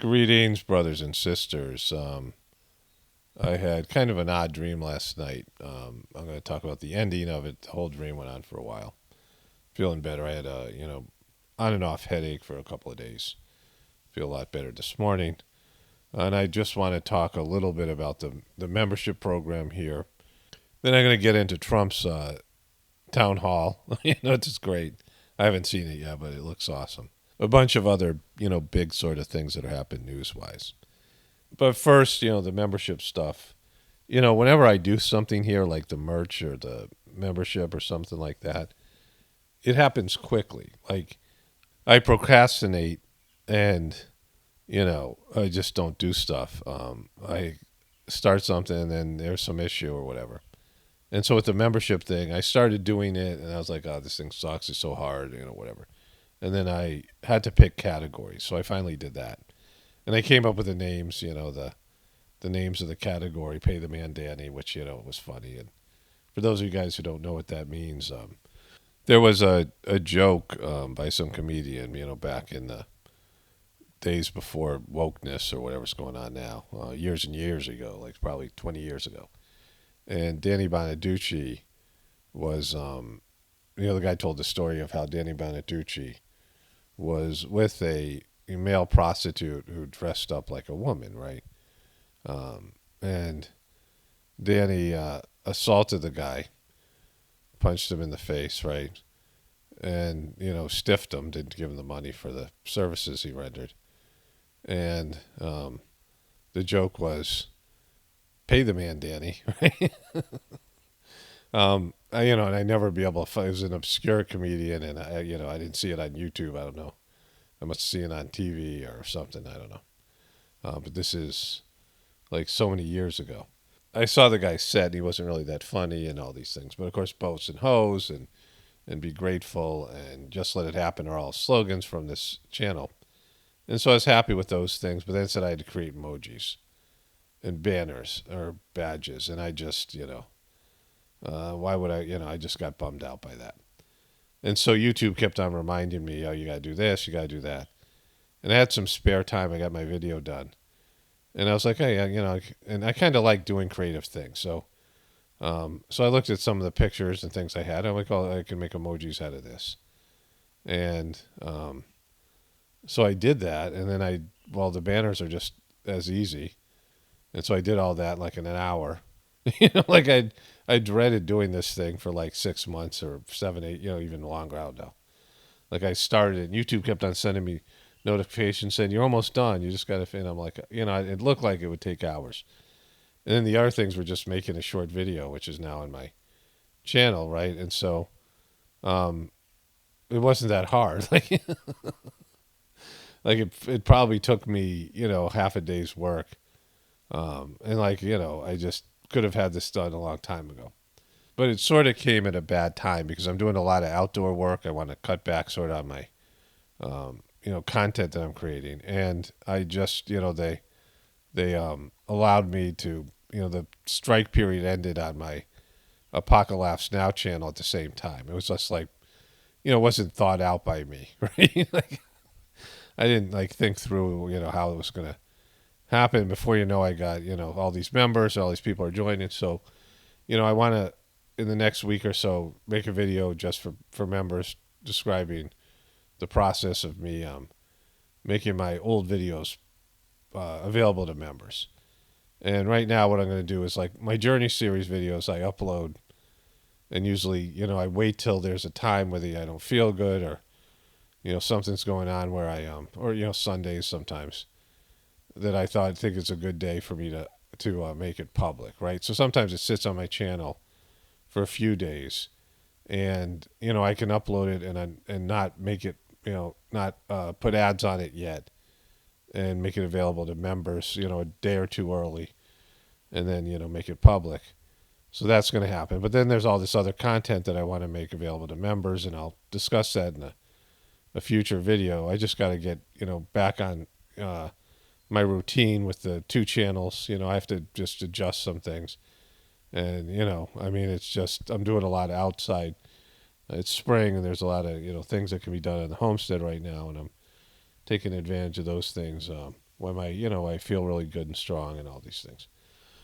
Greetings, brothers and sisters. I had kind of an odd dream last night. I'm going to talk about the ending of it. The whole dream went on for a while. Feeling better. I had a, on and off headache for a couple of days. Feel a lot better this morning. And I just want to talk a little bit about the membership program here. Then I'm going to get into Trump's town hall. It's just great. I haven't seen it yet, but it looks awesome. A bunch of other, big sort of things that are happening news-wise. But first, the membership stuff. Whenever I do something here, like the merch or the membership or something like that, it happens quickly. Like, I procrastinate and, I just don't do stuff. I start something and then there's some issue or whatever. And so with the membership thing, I started doing it and I was like, oh, this thing sucks. It's so hard, whatever. And then I had to pick categories. So I finally did that. And I came up with the names, the names of the category, Pay the Man Danny, which, was funny. And for those of you guys who don't know what that means, there was a joke by some comedian, back in the days before wokeness or whatever's going on now, years and years ago, like probably 20 years ago. And Danny Bonaducci was, the guy told the story of how Danny Bonaducci was with a male prostitute who dressed up like a woman, right? And Danny assaulted the guy, punched him in the face, right? And, stiffed him, didn't give him the money for the services he rendered. And the joke was, pay the man, Danny, right? And I never be able to find, it was an obscure comedian, and I didn't see it on YouTube. I don't know. I must see it on TV or something. I don't know. But this is like so many years ago. I saw the guy set, and he wasn't really that funny and all these things. But of course, boats and hoes and be grateful and just let it happen are all slogans from this channel. And so I was happy with those things. But then it said I had to create emojis and banners or badges. And I just, why would I just got bummed out by that. And so YouTube kept on reminding me, oh, you got to do this, you got to do that. And I had some spare time. I got my video done. And I was like, hey, and I kind of like doing creative things. So I looked at some of the pictures and things I had. I'm like, oh, I can make emojis out of this. And so I did that. And then the banners are just as easy. And so I did all that like in an hour. Like I dreaded doing this thing for like 6 months or 7, 8, even longer. I don't know. Like I started it, and YouTube kept on sending me notifications saying, you're almost done. You just got to finish. I'm like, it looked like it would take hours. And then the other things were just making a short video, which is now on my channel, right? And so it wasn't that hard. Like it probably took me, half a day's work. And I just could have had this done a long time ago. But it sort of came at a bad time because I'm doing a lot of outdoor work. I want to cut back sort of on my, content that I'm creating. And I just, they allowed me to, the strike period ended on my Apocalypse Now channel at the same time. It was just like, it wasn't thought out by me, right? Like I didn't think through, how it was going to happen. Before I got, all these members, all these people are joining. So, I want to, in the next week or so, make a video just for members describing the process of me making my old videos available to members. And right now what I'm going to do is like my Journey series videos I upload, and usually, I wait till there's a time whether I don't feel good or, something's going on where I or Sundays sometimes that I think it's a good day for me to make it public, right? So sometimes it sits on my channel for a few days, and I can upload it and not make it, not put ads on it yet, and make it available to members, a day or two early, and then make it public. So that's going to happen. But then there's all this other content that I want to make available to members, and I'll discuss that in a future video. I just got to get back on my routine with the two channels. I have to just adjust some things. And, it's just, I'm doing a lot of outside. It's spring, and there's a lot of, things that can be done in the homestead right now. And I'm taking advantage of those things when I feel really good and strong and all these things.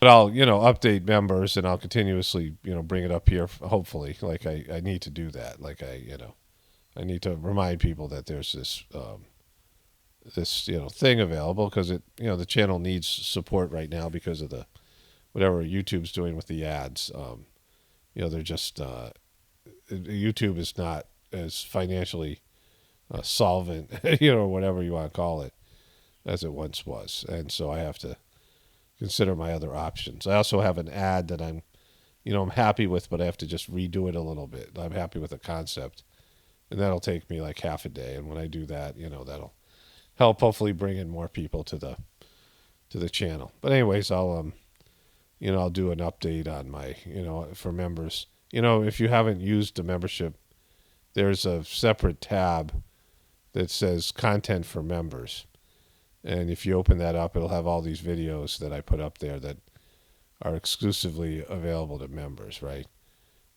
But I'll, update members, and I'll continuously, bring it up here. Hopefully, like I need to do that. Like I need to remind people that there's this thing available, because the channel needs support right now because of the whatever YouTube's doing with the ads. They're just YouTube is not as financially solvent, or whatever you want to call it, as it once was, and so I have to consider my other options. I also have an ad that I'm happy with, but I have to just redo it a little bit. I'm happy with the concept, and that'll take me like half a day. And when I do that, that'll help hopefully bring in more people to the channel. But anyways, I'll do an update on my, for members. If you haven't used the membership, there's a separate tab that says content for members. And if you open that up, it'll have all these videos that I put up there that are exclusively available to members, right?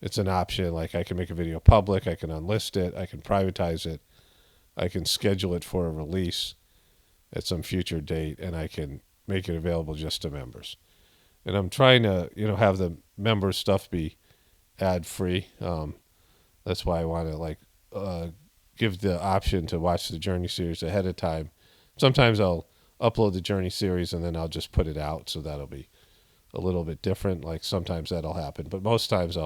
It's an option. Like, I can make a video public, I can unlist it, I can privatize it, I can schedule it for a release at some future date, and I can make it available just to members. And I'm trying to, have the member stuff be ad-free. That's why I want to, give the option to watch the Journey series ahead of time. Sometimes I'll upload the Journey series and then I'll just put it out, so that'll be a little bit different. Like, sometimes that'll happen, but most times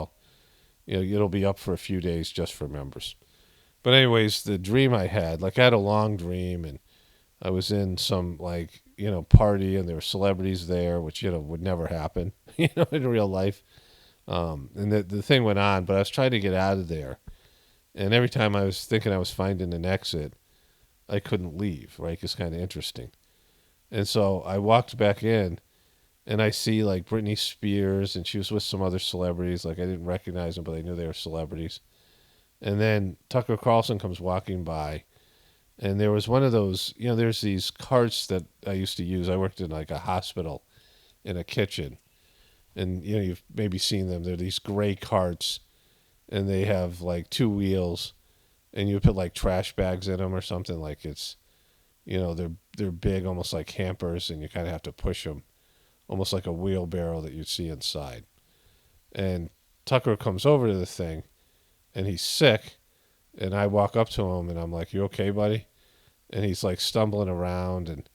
it'll be up for a few days just for members. But anyways, the dream I had a long dream, and I was in some party, and there were celebrities there, which would never happen in real life. And the thing went on, but I was trying to get out of there, and every time I was thinking I was finding an exit, I couldn't leave. Right? It's kind of interesting. And so I walked back in, and I see Britney Spears, and she was with some other celebrities. I didn't recognize them, but I knew they were celebrities. And then Tucker Carlson comes walking by, and there was one of those, there's these carts that I used to use. I worked in a hospital in a kitchen, and you've maybe seen them. They're these gray carts, and they have two wheels, and you put trash bags in them or something. It's, they're big, almost like hampers, and you kind of have to push them, almost like a wheelbarrow that you'd see inside. And Tucker comes over to the thing, and he's sick, and I walk up to him, and I'm like, "You okay, buddy?" And he's stumbling around, and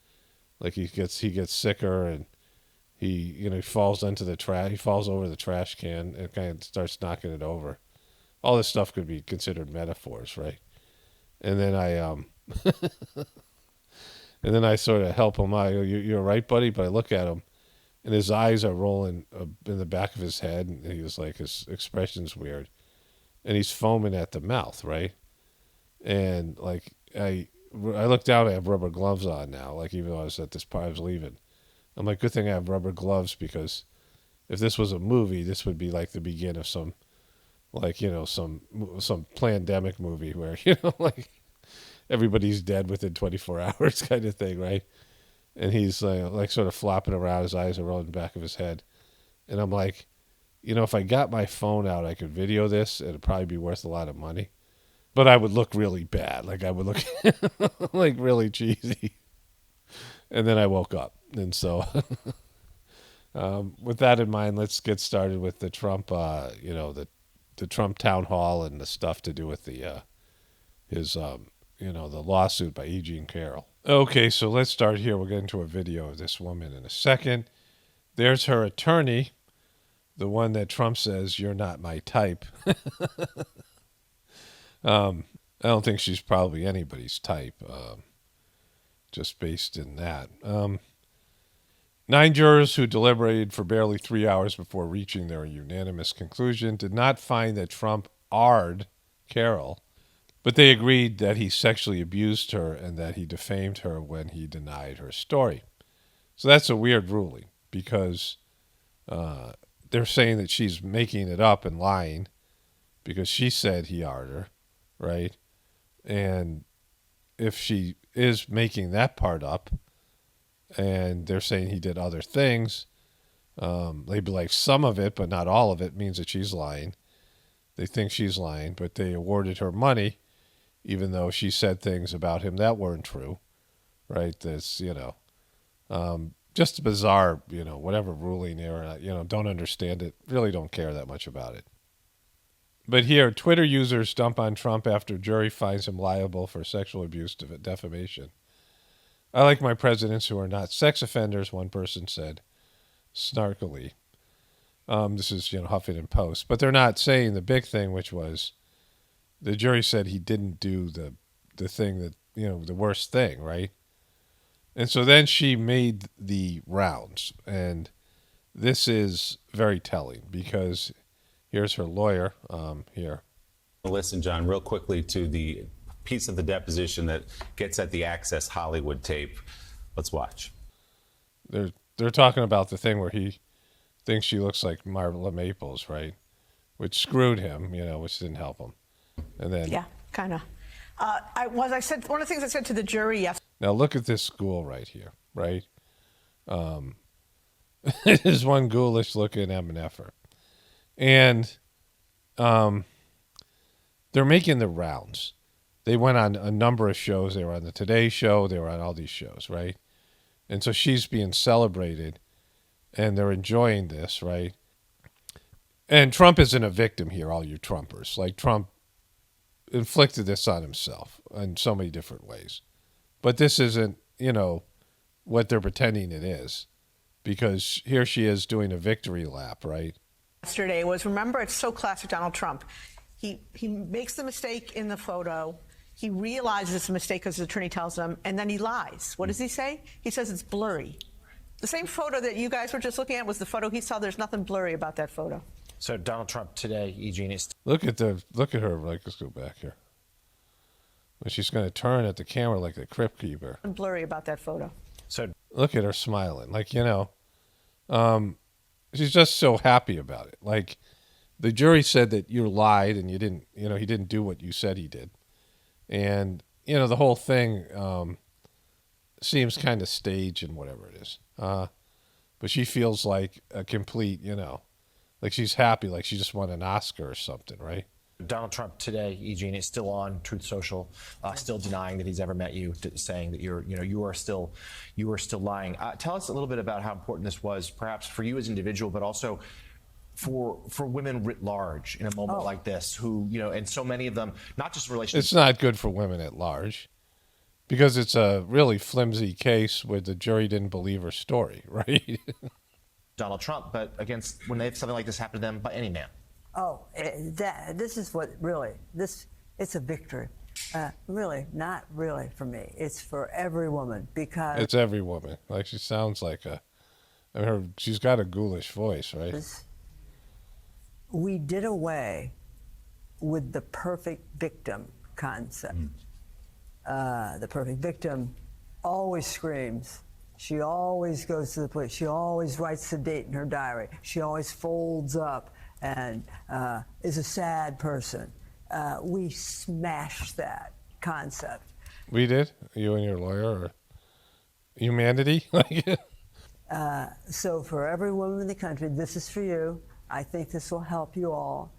he gets sicker, and he falls into the trash. He falls over the trash can and kind of starts knocking it over. All this stuff could be considered metaphors, right? And then I sort of help him out. You're right, buddy. But I look at him, and his eyes are rolling in the back of his head, and his expression's weird, and he's foaming at the mouth, right? And I look down, I have rubber gloves on now. Even though I was at this part, I was leaving. I'm like, good thing I have rubber gloves, because if this was a movie, this would be the beginning of some, some pandemic movie where, everybody's dead within 24 hours kind of thing, right? And he's sort of flopping around, his eyes are rolling in the back of his head. And I'm like, if I got my phone out, I could video this. It'd probably be worth a lot of money. But I would look really bad. I would look really cheesy. And then I woke up. And so with that in mind, let's get started with the Trump, the Trump town hall and the stuff to do with the lawsuit by E. Jean Carroll. Okay, so let's start here. We'll get into a video of this woman in a second. There's her attorney, the one that Trump says, "You're not my type." I don't think she's probably anybody's type, just based in that. 9 jurors who deliberated for barely 3 hours before reaching their unanimous conclusion did not find that Trump R''d Carroll, but they agreed that he sexually abused her and that he defamed her when he denied her story. So that's a weird ruling, because they're saying that she's making it up and lying because she said he R''d her, right? And if she is making that part up, and they're saying he did other things, they'd be like, some of it, but not all of it, means that she's lying. They think she's lying, but they awarded her money, even though she said things about him that weren't true, right? That's, Just bizarre, whatever ruling there, don't understand it, really don't care that much about it. But here, Twitter users dump on Trump after jury finds him liable for sexual abuse defamation. I like my presidents who are not sex offenders, one person said, snarkily. This is, Huffington Post. But they're not saying the big thing, which was the jury said he didn't do the thing that, the worst thing, right? And so then she made the rounds. And this is very telling because here's her lawyer here. Listen, John, real quickly to the piece of the deposition that gets at the Access Hollywood tape. Let's watch. They're talking about the thing where he thinks she looks like Marla Maples, right? Which screwed him, which didn't help him. And then yeah, kind of. One of the things I said to the jury yesterday. Now look at this ghoul right here, right? It is one ghoulish looking MNFer. And they're making the rounds. They went on a number of shows. They were on the Today Show. They were on all these shows, right? And so she's being celebrated, and they're enjoying this, right? And Trump isn't a victim here, all you Trumpers. Like, Trump inflicted this on himself in so many different ways. But this isn't, what they're pretending it is. Because here she is doing a victory lap, right? Yesterday was, remember, it's so classic Donald Trump. He makes the mistake in the photo. He realizes it's a mistake because his attorney tells him, and then he lies. What does he say? He says it's blurry. The same photo that you guys were just looking at was the photo he saw. There's nothing blurry about that photo. So Donald Trump today, Eugene, is... Look at her. Let's go back here. When she's going to turn at the camera like the crypt keeper. Blurry about that photo. So look at her smiling. Like, she's just so happy about it. Like, the jury said that you lied and you didn't, he didn't do what you said he did. And, the whole thing seems kind of staged and whatever it is. But she feels like a complete, like she's happy, like she just won an Oscar or something, right? Donald Trump today, Eugene, is still on Truth Social, still denying that he's ever met you, saying that you are still lying. Tell us a little bit about how important this was, perhaps for you as an individual, but also for women writ large in a moment like this, who, and so many of them, not just in relation. It's not good for women at large because it's a really flimsy case where the jury didn't believe her story, right? Donald Trump, but against when they have something like this happen to them by any man. This is what really, it's a victory. Really, not really for me. It's for every woman because... It's every woman. Like, she sounds like she's got a ghoulish voice, right? We did away with the perfect victim concept. The perfect victim always screams. She always goes to the police. She always writes the date in her diary. She always folds up and is a sad person. We smashed that concept. We did? You and your lawyer? Or humanity? So for every woman in the country, this is for you. I think this will help you all.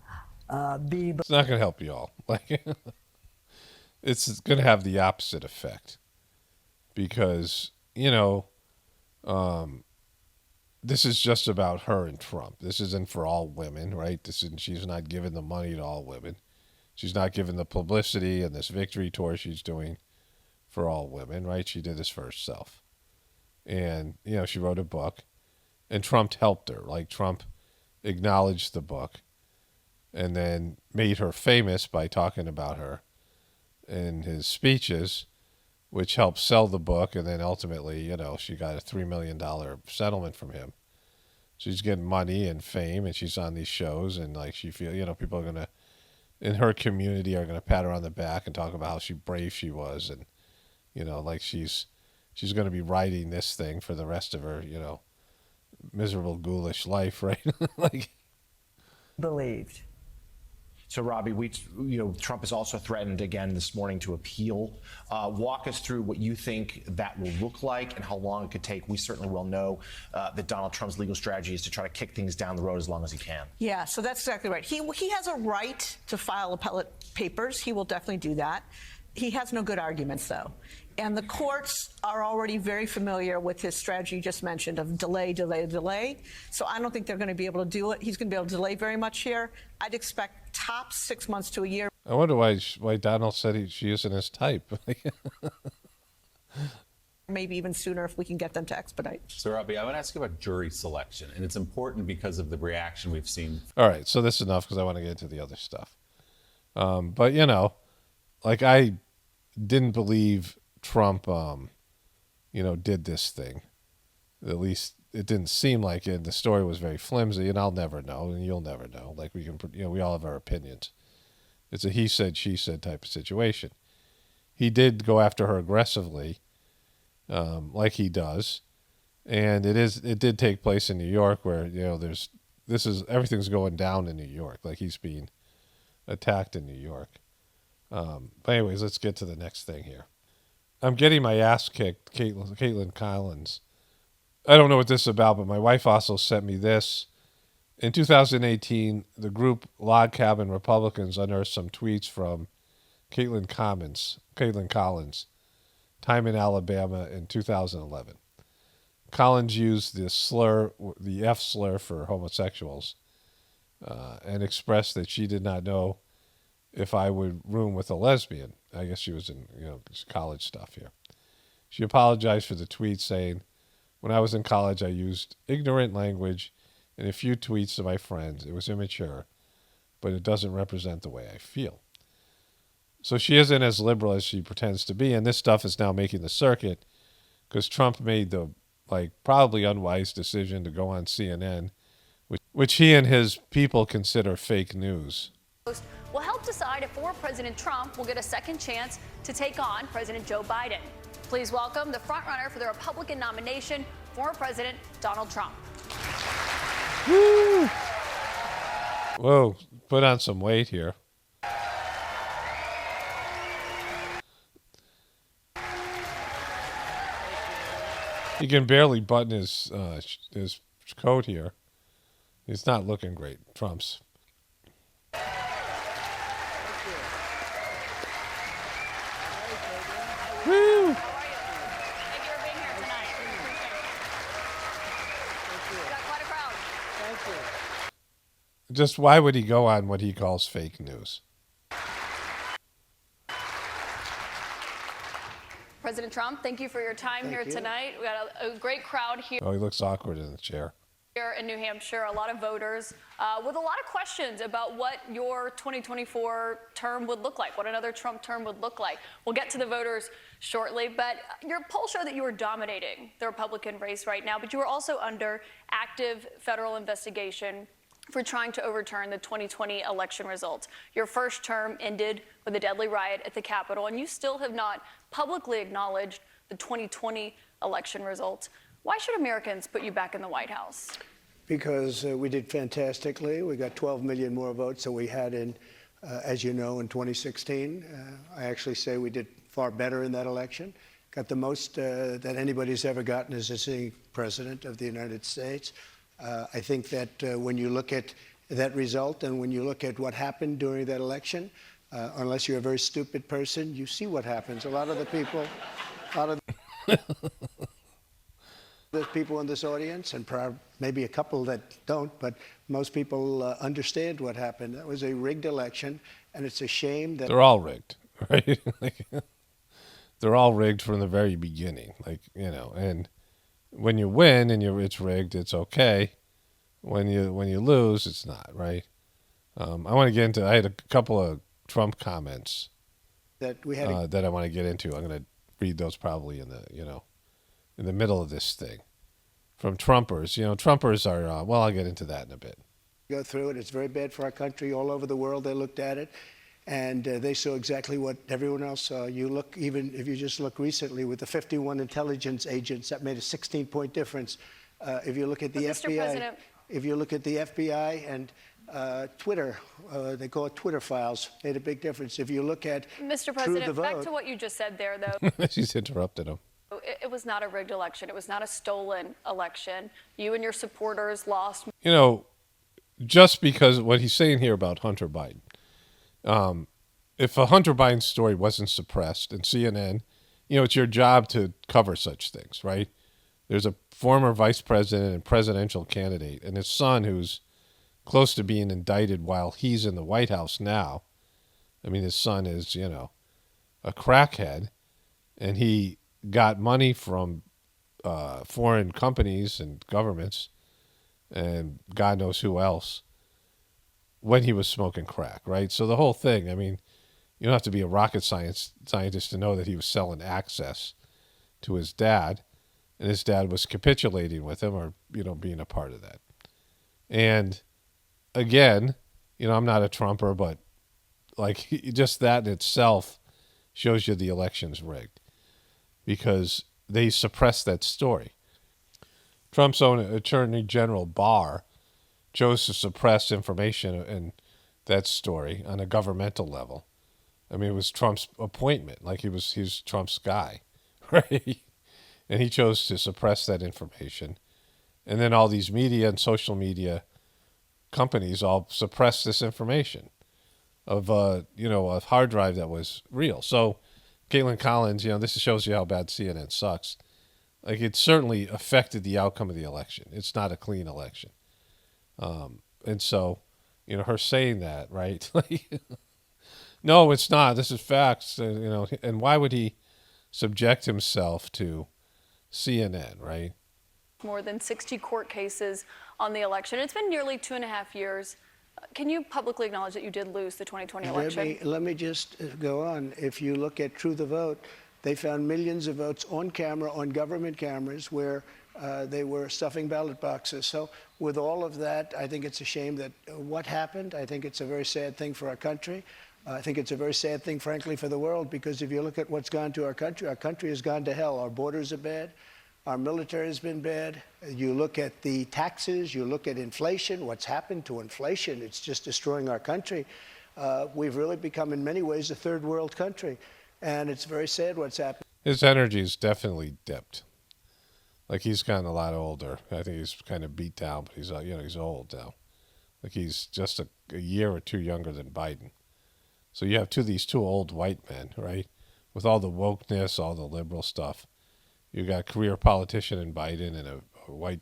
It's not going to help you all. It's going to have the opposite effect. Because, this is just about her and Trump. This isn't for all women, right? She's not giving the money to all women. She's not giving the publicity and this victory tour she's doing for all women, right? She did this for herself. And, she wrote a book. And Trump helped her. Like, Trump acknowledged the book and then made her famous by talking about her in his speeches, which helped sell the book. And then ultimately, she got a $3 million settlement from him. She's getting money and fame, and she's on these shows, and like she feels, people are going to, in her community, are going to pat her on the back and talk about how brave she was. And, like she's going to be writing this thing for the rest of her, miserable, ghoulish life, right? Believed. So, Robbie, Trump has also threatened again this morning to appeal. Walk us through what you think that will look like and how long it could take. We certainly will know that Donald Trump's legal strategy is to try to kick things down the road as long as he can. Yeah, so that's exactly right. He has a right to file appellate papers. He will definitely do that. He has no good arguments, though. And the courts are already very familiar with his strategy you just mentioned of delay, delay, delay. So I don't think they're going to be able to do it. He's going to be able to delay very much here. I'd expect top 6 months to a year. I wonder why Donald said she isn't his type. Maybe even sooner if we can get them to expedite. So, Robbie, I want to ask you about jury selection, and it's important because of the reaction we've seen. All right, so this is enough because I want to get into the other stuff. But, you know, like I didn't believe Trump, did this thing. At least it didn't seem like it. The story was very flimsy, and I'll never know, and you'll never know. Like we all have our opinions. It's a he said, she said type of situation. He did go after her aggressively, like he does, and it did take place in New York, where everything's going down in New York. Like he's being attacked in New York. But anyways, let's get to the next thing here. I'm getting my ass kicked, Caitlin Collins. I don't know what this is about, but my wife also sent me this. In 2018, the group Log Cabin Republicans unearthed some tweets from Caitlin Collins, time in Alabama in 2011. Collins used the F slur for homosexuals, and expressed that she did not know if I would room with a lesbian. I guess she was in college stuff here. She apologized for the tweet, saying, "When I was in college, I used ignorant language in a few tweets to my friends. It was immature, but it doesn't represent the way I feel." So she isn't as liberal as she pretends to be, and this stuff is now making the circuit because Trump made the probably unwise decision to go on CNN, which he and his people consider fake news. Will help decide if former President Trump will get a second chance to take on President Joe Biden. Please welcome the frontrunner for the Republican nomination, former President Donald Trump. Woo! Whoa, put on some weight here. He can barely button his coat here. He's not looking great, Trump's. Woo! How are you? Thank you for being here tonight. We got quite a crowd. Thank you. Just why would he go on what he calls fake news? President Trump, thank you for your time here tonight. We got a great crowd here. Oh, he looks awkward in the chair. Here in New Hampshire, a lot of voters with a lot of questions about what your 2024 term would look like, what another Trump term would look like. We'll get to the voters shortly, but your polls show that you are dominating the Republican race right now, but you are also under active federal investigation for trying to overturn the 2020 election results. Your first term ended with a deadly riot at the Capitol, and you still have not publicly acknowledged the 2020 election results. Why should Americans put you back in the White House? Because we did fantastically. We got 12 million more votes than we had in, as you know, in 2016. I actually say we did far better in that election. Got the most that anybody's ever gotten as a sitting president of the United States. I think that when you look at that result and when you look at what happened during that election, unless you're a very stupid person, you see what happens. A lot of the people in this audience, and maybe a couple that don't, but most people understand what happened. That was a rigged election, and it's a shame that... They're all rigged, right? They're all rigged from the very beginning. And when you win and it's rigged, it's okay. When you lose, it's not, right? I want to get into... I had a couple of Trump comments that we had that I want to get into. I'm going to read those probably in the middle of this thing from Trumpers. Trumpers are, I'll get into that in a bit. Go through it. It's very bad for our country. All over the world, they looked at it, and they saw exactly what everyone else saw. Even if you just look recently with the 51 intelligence agents, that made a 16-point difference. If you look at the FBI, and Twitter, they call it Twitter files, made a big difference. If you look at Mr. President, back to what you just said there, though. She's interrupted him. It was not a rigged election. It was not a stolen election. You and your supporters lost. Just because what he's saying here about Hunter Biden, if a Hunter Biden story wasn't suppressed and CNN it's your job to cover such things, right? There's a former vice president and presidential candidate and his son who's close to being indicted while he's in the White House now. I mean, his son is, a crackhead, and he got money from foreign companies and governments and God knows who else when he was smoking crack, right? So the whole thing, I mean, you don't have to be a rocket scientist to know that he was selling access to his dad, and his dad was capitulating with him or, being a part of that. And again, I'm not a Trumper, but like just that in itself shows you the election's rigged because they suppressed that story. Trump's own Attorney General Barr chose to suppress information in that story on a governmental level. I mean, it was Trump's appointment, like he's Trump's guy, right? And he chose to suppress that information. And then all these media and social media companies all suppressed this information of a hard drive that was real. So Caitlin Collins, this shows you how bad CNN sucks. Like, it certainly affected the outcome of the election. It's not a clean election. And so, her saying that, right? Like, no, it's not. This is facts. And why would he subject himself to CNN, right? More than 60 court cases on the election. It's been nearly 2.5 years. Can you publicly acknowledge that you did lose the 2020 election? Let me just go on. If you look at True the Vote, they found millions of votes on camera, on government cameras, where they were stuffing ballot boxes. So with all of that, I think it's a shame that what happened. I think it's a very sad thing for our country. I think it's a very sad thing, frankly, for the world, because if you look at what's gone to our country has gone to hell. Our borders are bad. Our military has been bad. You look at the taxes, you look at inflation, what's happened to inflation, it's just destroying our country. We've really become, in many ways, a third world country. And it's very sad what's happened. His energy's definitely dipped. Like, he's gotten a lot older. I think he's kind of beat down, but he's he's old now. Like, he's just a year or two younger than Biden. So you have these two old white men, right? With all the wokeness, all the liberal stuff. You got a career politician in Biden and a white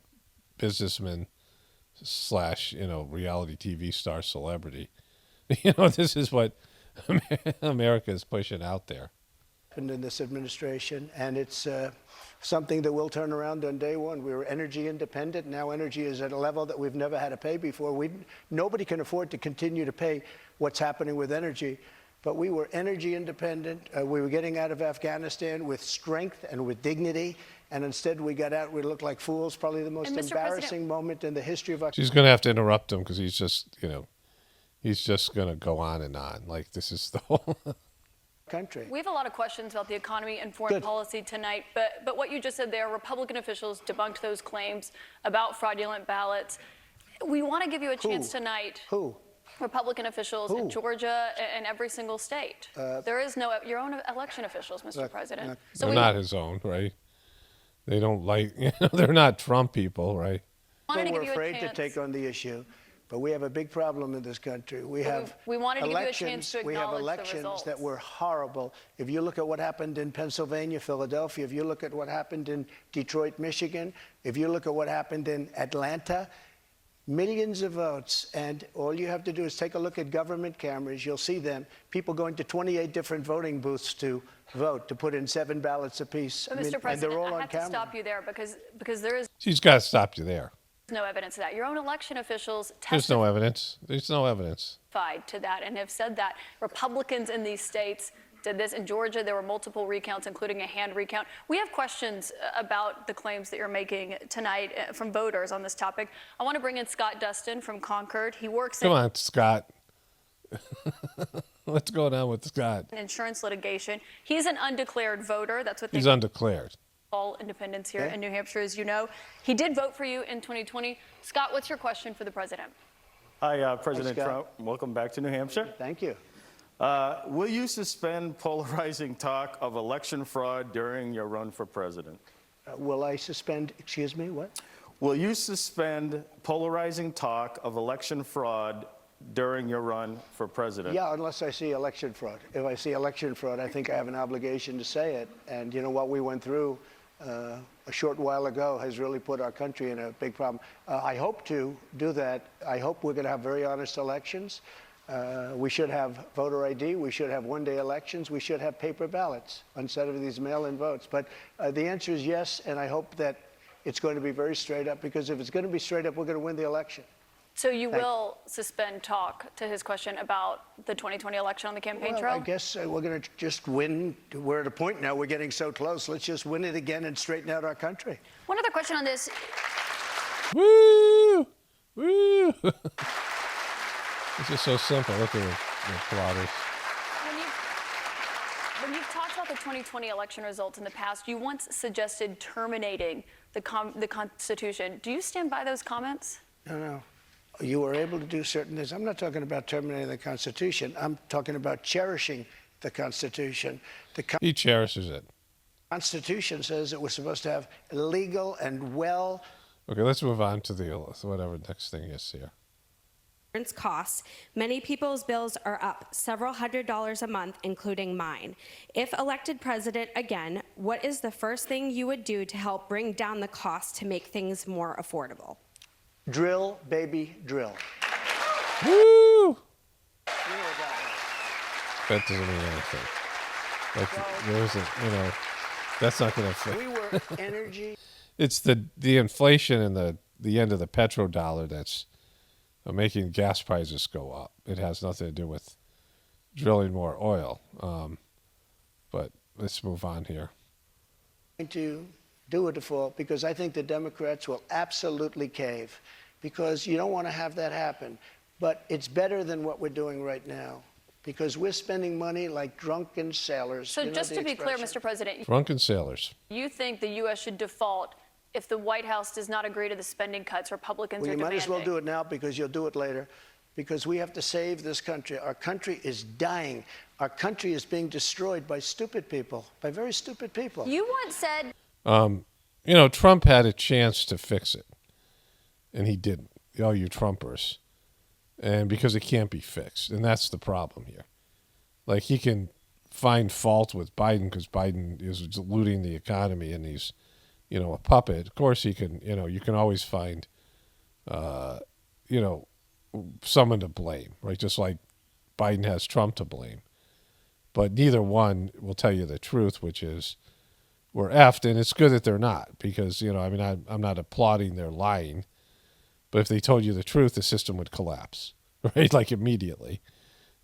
businessman / reality TV star celebrity. This is what America is pushing out there. In this administration, and it's something that will turn around on day one. We were energy independent. Now energy is at a level that we've never had to pay before. Nobody can afford to continue to pay what's happening with energy. But we were energy independent. We were getting out of Afghanistan with strength and with dignity. And instead we got out, we looked like fools. Probably the most embarrassing moment in the history of our... She's going to have to interrupt him because he's just, he's just going to go on and on. Like, this is the whole... country. We have a lot of questions about the economy and foreign policy tonight, but what you just said there, Republican officials debunked those claims about fraudulent ballots. We want to give you a chance tonight. Who? Republican officials in Georgia and every single state. There is no your own election officials, Mr. President. So they're not his own, right? They don't like, they're not Trump people, right? We're afraid to take on the issue, but we have a big problem in this country. We wanted to give you a chance to acknowledge we have the elections results. that were horrible. If you look at what happened in Pennsylvania, Philadelphia, if you look at what happened in Detroit, Michigan, if you look at what happened in Atlanta, millions of votes, and all you have to do is take a look at government cameras. You'll see them. People going to 28 different voting booths to vote, to put in 7 ballots apiece. But Mr. President, and they're all I on have camera. to stop you there because there is She's got to stop you there. no evidence of that. Your own election officials There's no evidence. There's no evidence. testified to that and have said that Republicans in these states did this. In Georgia, there were multiple recounts, including a hand recount. We have questions about the claims that you're making tonight from voters on this topic. I want to bring in Scott Dustin from Concord. He works Come on, Scott. What's going on with Scott? in insurance litigation. He's an undeclared voter. That's what they He's undeclared. all independents here in New Hampshire, as you know. He did vote for you in 2020. Scott, what's your question for the president? Hi, President Scott. Trump. Welcome back to New Hampshire. Thank you. Will you suspend polarizing talk of election fraud during your run for president? Will I suspend, excuse me, what? Will you suspend polarizing talk of election fraud during your run for president? Yeah, unless I see election fraud. If I see election fraud, I think I have an obligation to say it. And you know what we went through a short while ago has really put our country in a big problem. I hope to do that. I hope we're going to have very honest elections. We should have voter ID. We should have one-day elections. We should have paper ballots instead of these mail-in votes. But the answer is yes, and I hope that it's going to be very straight up, because if it's going to be straight up, we're going to win the election. So you will suspend talk, to his question, about the 2020 election on the campaign trail? I guess we're going to just win. We're at a point now, we're getting so close. Let's just win it again and straighten out our country. One other question on this. Woo! Woo! This is so simple. Look at the plotters. When you've talked about the 2020 election results in the past, you once suggested terminating the Constitution. Do you stand by those comments? No. You were able to do certain things. I'm not talking about terminating the Constitution. I'm talking about cherishing the Constitution. He cherishes it. Constitution says that we're supposed to have legal and well. Okay, let's move on to the whatever next thing is here. Costs. Many people's bills are up several $100s a month, including mine. If elected president again, what is the first thing you would do to help bring down the cost to make things more affordable? Drill, baby, drill. Woo! You know what that means. That doesn't mean anything. Like, there isn't, that's not going to. We were energy. It's the inflation and the end of the petrodollar that's making gas prices go up. It has nothing to do with drilling more oil. But let's move on here. To do a default, because I think the Democrats will absolutely cave, because you don't want to have that happen. But it's better than what we're doing right now, because we're spending money like drunken sailors. So just to be clear, Mr. President, Drunken sailors. you think the U.S. should default if the White House does not agree to the spending cuts Republicans Well, are you demanding? might as well do it now, because you'll do it later, because we have to save this country. Our country is dying. Our country is being destroyed by stupid people, by very stupid people. You once said... Trump had a chance to fix it, and he didn't. All you Trumpers. And because it can't be fixed, and that's the problem here. Like, he can find fault with Biden because Biden is looting the economy and he's, a puppet. Of course, he can, you can always find, someone to blame, right? Just like Biden has Trump to blame. But neither one will tell you the truth, which is we're effed, and it's good that they're not, because, I'm not applauding their lying, but if they told you the truth, the system would collapse, right? Like, immediately.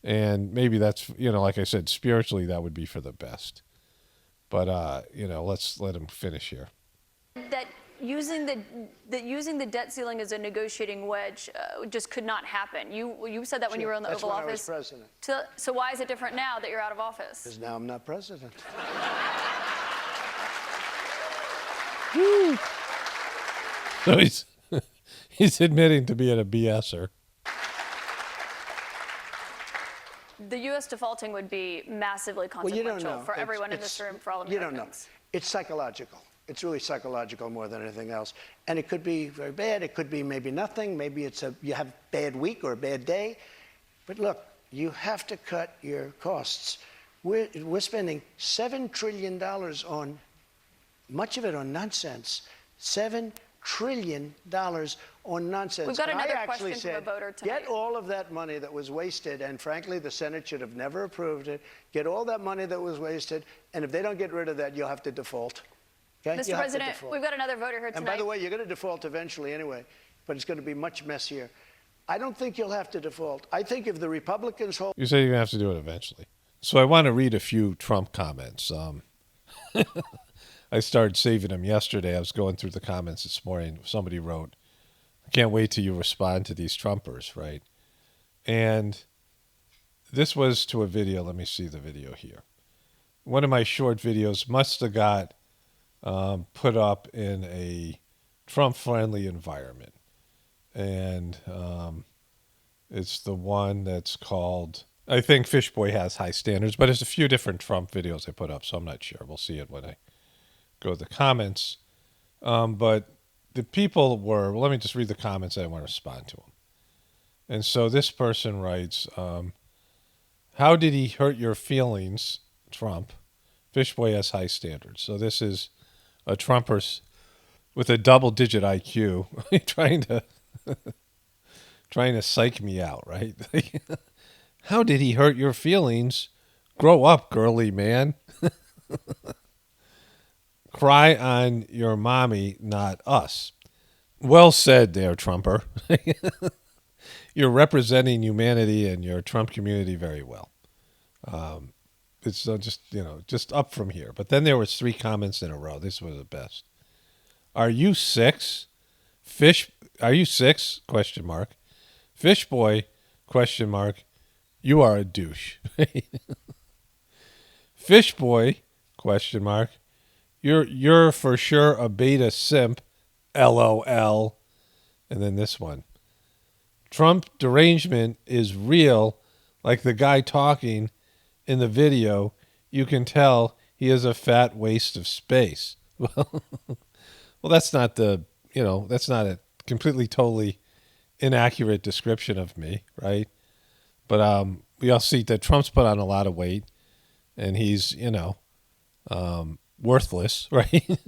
And maybe that's, like I said, spiritually, that would be for the best. But, let's let him finish here. That using the debt ceiling as a negotiating wedge just could not happen. You said that when you were in the Oval Office. That's when I was president. So why is it different now that you're out of office? Because now I'm not president. So he's admitting to being a BSer. The U.S. defaulting would be massively Well, you consequential don't know. for everyone in this room, for all You Americans. don't know. It's psychological. It's really psychological more than anything else. And it could be very bad. It could be maybe nothing. Maybe you have a bad week or a bad day. But look, you have to cut your costs. We're spending $7 trillion on, much of it on nonsense. $7 trillion on nonsense. We've got And another I actually question from a said, voter tonight. get all of that money that was wasted, and frankly, the Senate should have never approved it. Get all that money that was wasted, and if they don't get rid of that, you'll have to default. Okay? Mr. You'll have to President, default. we've got another voter here tonight. And by the way, you're going to default eventually anyway, but it's going to be much messier. I don't think you'll have to default. I think if the Republicans hold... You say you're going to have to do it eventually. So I want to read a few Trump comments. I started saving them yesterday. I was going through the comments this morning. Somebody wrote, I can't wait till you respond to these Trumpers, right? And this was to a video. Let me see the video here. One of my short videos must have got put up in a Trump-friendly environment. And it's the one that's called, I think Fishboy has high standards, but it's a few different Trump videos I put up, so I'm not sure. We'll see it when I go to the comments. But the people were, well, let me just read the comments. I want to respond to them. And so this person writes, how did he hurt your feelings, Trump? Fishboy has high standards. So this is a Trumper with a double-digit IQ trying to psych me out, right? How did he hurt your feelings? Grow up, girly man. Cry on your mommy, not us. Well said there, Trumper. You're representing humanity and your Trump community very well. It's just up from here. But then there was 3 comments in a row. This was the best. Are you 6? Are you 6? Question mark. Fish boy? Question mark. You are a douche. Fish boy? Question mark. You're for sure a beta simp. LOL. And then this one. Trump derangement is real, like the guy talking in the video. You can tell he is a fat waste of space. Well, that's not that's not a completely, totally inaccurate description of me, right? But we all see that Trump's put on a lot of weight, and he's, worthless, right?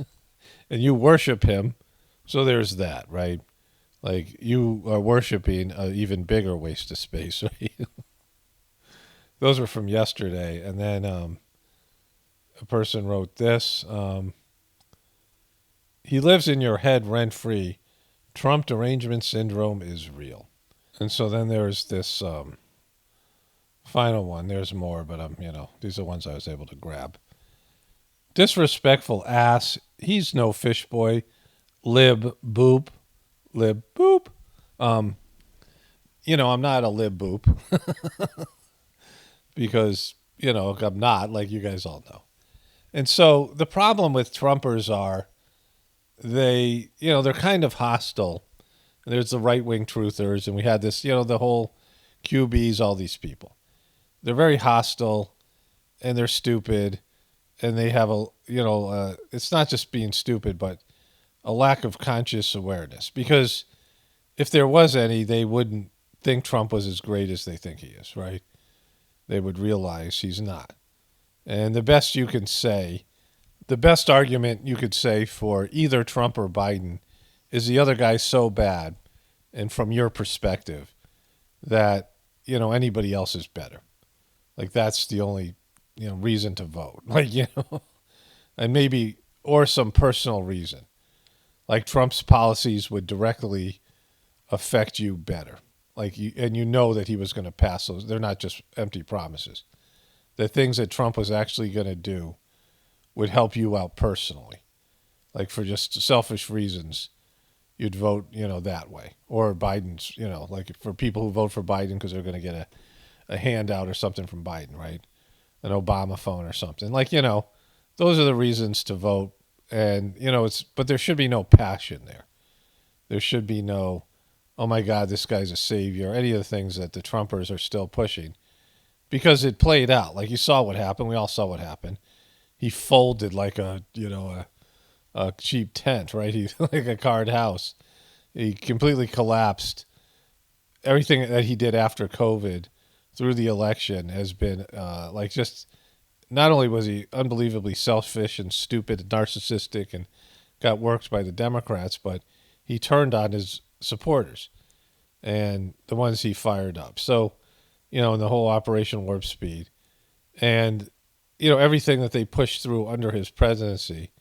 And you worship him, so there's that, right? Like, you are worshiping an even bigger waste of space, right? Those were from yesterday. And then a person wrote this. He lives in your head rent-free. Trump derangement syndrome is real. And so then there's this final one. There's more, but these are ones I was able to grab. Disrespectful ass. He's no fish boy. Lib boop. Lib boop. I'm not a lib boop. Because, I'm not, like you guys all know. And so the problem with Trumpers are they're kind of hostile. There's the right-wing truthers, and we had this, the whole QBs, all these people. They're very hostile, and they're stupid, and they have it's not just being stupid, but a lack of conscious awareness. Because if there was any, they wouldn't think Trump was as great as they think he is, right? They would realize he's not. And the best argument you could say for either Trump or Biden is the other guy's so bad, and from your perspective, that, anybody else is better. Like, that's the only, reason to vote. Like, and maybe, or some personal reason. Like, Trump's policies would directly affect you better. Like, and that he was going to pass those. They're not just empty promises. The things that Trump was actually going to do would help you out personally. Like, for just selfish reasons, you'd vote, that way. Or Biden's, like for people who vote for Biden because they're going to get a handout or something from Biden, right? An Obama phone or something. Like, those are the reasons to vote. And, but there should be no passion there. There should be no, oh my God, this guy's a savior, any of the things that the Trumpers are still pushing. Because it played out. Like, you saw what happened. We all saw what happened. He folded like a cheap tent, right? He like a card house. He completely collapsed. Everything that he did after COVID through the election has been just, not only was he unbelievably selfish and stupid and narcissistic and got worked by the Democrats, but he turned on his supporters and the ones he fired up. So, in the whole Operation Warp Speed and, everything that they pushed through under his presidency,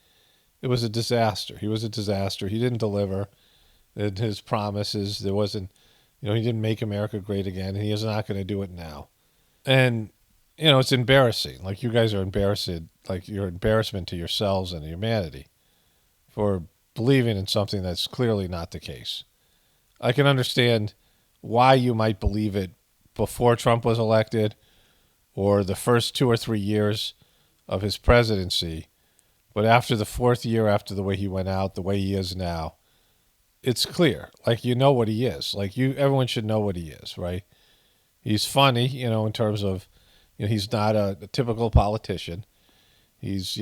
it was a disaster. He was a disaster. He didn't deliver his promises. There wasn't, he didn't make America great again, and he is not going to do it now. And, it's embarrassing. Like, you guys are embarrassed, like your embarrassment to yourselves and humanity for believing in something that's clearly not the case. I can understand why you might believe it before Trump was elected or the first 2 or 3 years of his presidency. But after the 4th year, after the way he went out, the way he is now, it's clear. Like, what he is. Like, everyone should know what he is, right? He's funny, in terms of, he's not a typical politician. He's,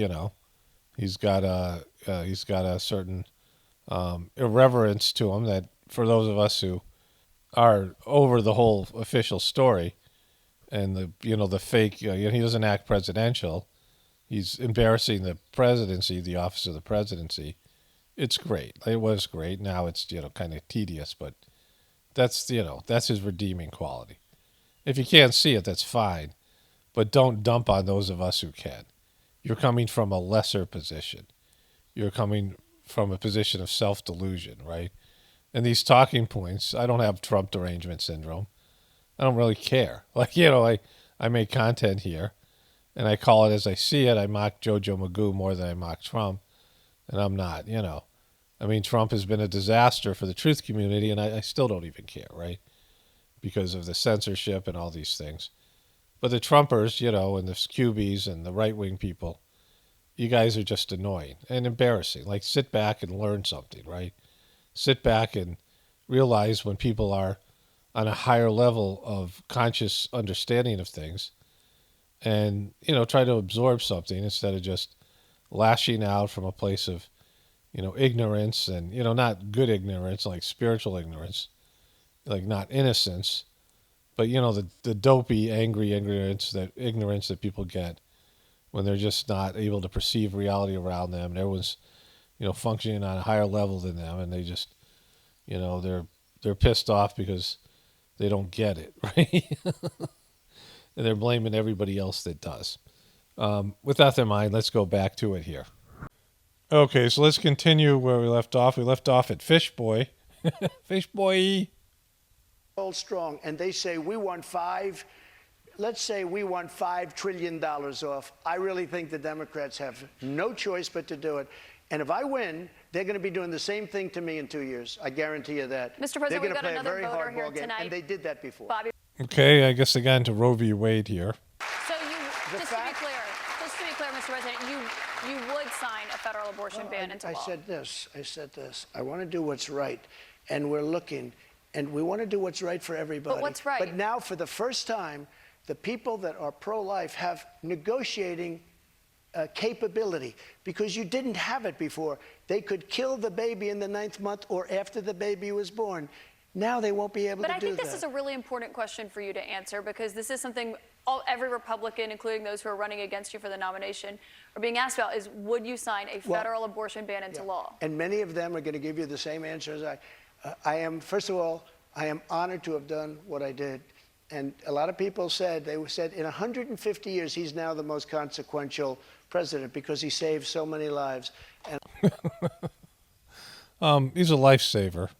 he's got a certain irreverence to him that for those of us who are over the whole official story and the fake. He doesn't act presidential. He's embarrassing the presidency, the office of the presidency. It's great. It was great. Now it's kind of tedious, but that's his redeeming quality. If you can't see it, that's fine, but don't dump on those of us who can. You're coming from a lesser position. You're coming from a position of self-delusion, right? And these talking points, I don't have Trump derangement syndrome. I don't really care. I make content here, and I call it as I see it. I mock Jojo Magoo more than I mock Trump, and I'm not, I mean, Trump has been a disaster for the truth community, and I still don't even care, right? Because of the censorship and all these things. But the Trumpers, and the Cubies and the right-wing people, you guys are just annoying and embarrassing. Like, sit back and learn something, right? Sit back and realize when people are on a higher level of conscious understanding of things and, try to absorb something instead of just lashing out from a place of, ignorance and, not good ignorance, like spiritual ignorance, like not innocence, but, the dopey, angry ignorance that people get when they're just not able to perceive reality around them. And everyone's, functioning on a higher level than them, and they just, they're pissed off because they don't get it, right? And they're blaming everybody else that does. With that in mind, let's go back to it here. Okay, so let's continue where we left off. We left off at Fish Boy. Fish Boy. Strong, and they say let's say we want $5 trillion off. I really think the Democrats have no choice but to do it. And if I win, they're going to be doing the same thing to me in 2 years. I guarantee you that. Mr. President, they're going we've to got play a another very voter hard here ball game, tonight. and they did that before. Bobby. Okay, I guess they got into Roe v. Wade here. So just to be clear, Mr. President, you would sign a federal abortion ban into law. I said this. I want to do what's right, and we're looking, and we want to do what's right for everybody. But what's right? But now, for the first time, the people that are pro-life have negotiating capability, because you didn't have it before. They could kill the baby in the 9th month or after the baby was born. Now they won't be able to do that. But I think this is a really important question for you to answer, because this is something every Republican, including those who are running against you for the nomination, are being asked about, is would you sign a federal abortion ban into law? And many of them are going to give you the same answer as I am. First of all, I am honored to have done what I did. And a lot of people said in 150 years, he's now the most consequential president because he saved so many lives. And he's a lifesaver.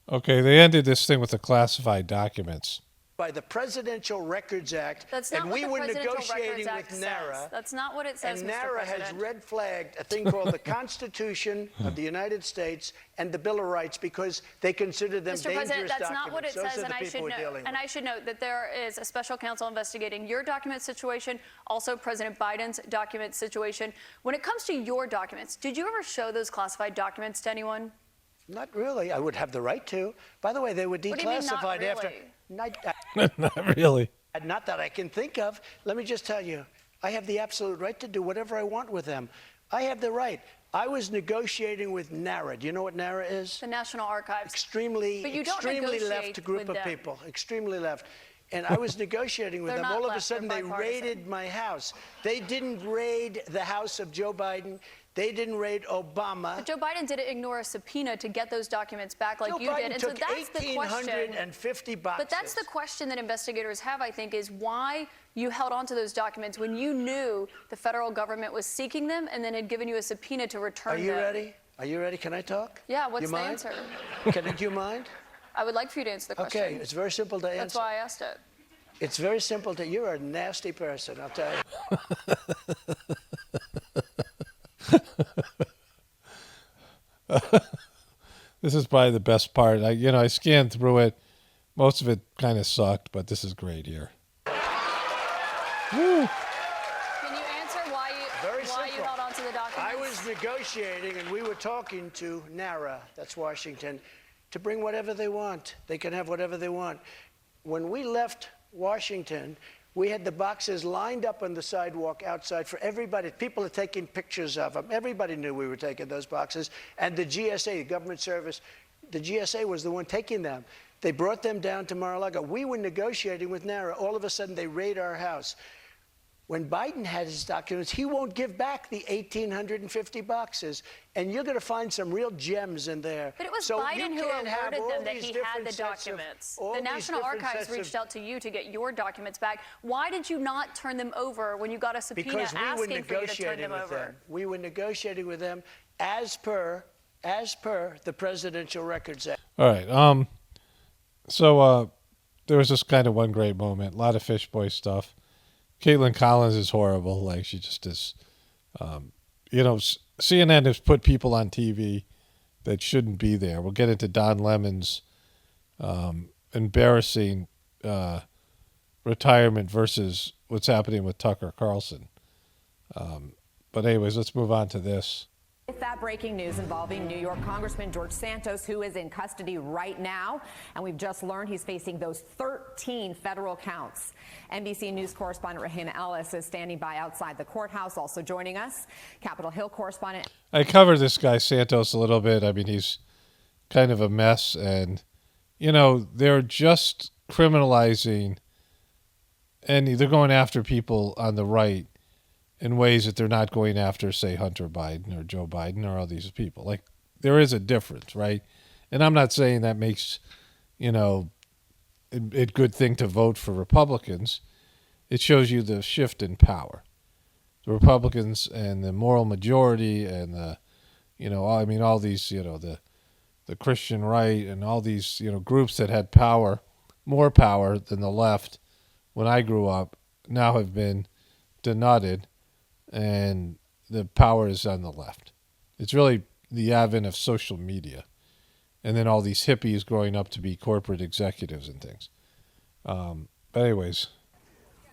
Okay, they ended this thing with the classified documents. By the Presidential Records Act, That's not and what we the were Presidential negotiating Records with Act NARA. says. That's not what it says, And Mr. NARA has President. red flagged a thing called the Constitution of the United States and the Bill of Rights because they consider them Mr. dangerous President, that's documents. not what it Those says, are and the I should note that there is a special counsel investigating your document situation, also President Biden's document situation. When it comes to your documents, did you ever show those classified documents to anyone? Not really. I would have the right to. By the way, they were declassified What do you mean, not really? after. Not really. Not that I can think of. Let me just tell you, I have the absolute right to do whatever I want with them. I have the right. I was negotiating with NARA. Do you know what NARA is? The National Archives. Extremely left group of people. Extremely left. And I was negotiating with them. All of a sudden, they raided my house. They didn't raid the house of Joe Biden. They didn't raid Obama. But Joe Biden didn't ignore a subpoena to get those documents back like Joe you Biden did. And took so that's the question. 1,850 boxes. But that's the question that investigators have, I think, is why you held on to those documents when you knew the federal government was seeking them and then had given you a subpoena to return them. Are you ready? Are you ready? Can I talk? Yeah, what's the answer? Do you mind? I would like for you to answer the question. Okay, it's very simple to answer. That's why I asked it. It's very simple to. You're a nasty person, I'll tell you. This is probably the best part. I scanned through it. Most of it kind of sucked, but this is great here. Woo. Can you answer why you held on to the documents? I was negotiating, and we were talking to NARA, that's Washington, to bring whatever they want. They can have whatever they want. When we left Washington, we had the boxes lined up on the sidewalk outside for everybody. People are taking pictures of them. Everybody knew we were taking those boxes. And the GSA, the government service, the GSA was the one taking them. They brought them down to Mar-a-Lago. We were negotiating with NARA. All of a sudden, they raid our house. When Biden had his documents, he won't give back the 1,850 boxes. And you're going to find some real gems in there. But it was So Biden you who can't have alerted all them that these he had different the sets of- documents. all The these National different Archives sets of- reached out to you to get your documents back. Why did you not turn them over when you got a subpoena Because we were asking for you to turn negotiating them with over? them. We were negotiating with them as per the Presidential Records Act. All right. So there was this kind of one great moment. A lot of Fish Boy stuff. Caitlin Collins is horrible. Like, she just is. CNN has put people on TV that shouldn't be there. We'll get into Don Lemon's embarrassing retirement versus what's happening with Tucker Carlson. But anyways, let's move on to this. With that breaking news involving New York Congressman George Santos, who is in custody right now, and we've just learned he's facing those 13 federal counts. NBC News correspondent Rahina Ellis is standing by outside the courthouse. Also joining us, Capitol Hill correspondent. I covered this guy Santos a little bit. I mean, he's kind of a mess, and they're just criminalizing, and they're going after people on the right in ways that they're not going after, say, Hunter Biden or Joe Biden or all these people. Like, there is a difference, right? And I'm not saying that makes, a good thing to vote for Republicans. It shows you the shift in power. The Republicans and the moral majority and all these, the Christian right and all these, groups that had power, more power than the left when I grew up, now have been denuded. And the power is on the left. It's really the advent of social media. And then all these hippies growing up to be corporate executives and things. But anyways.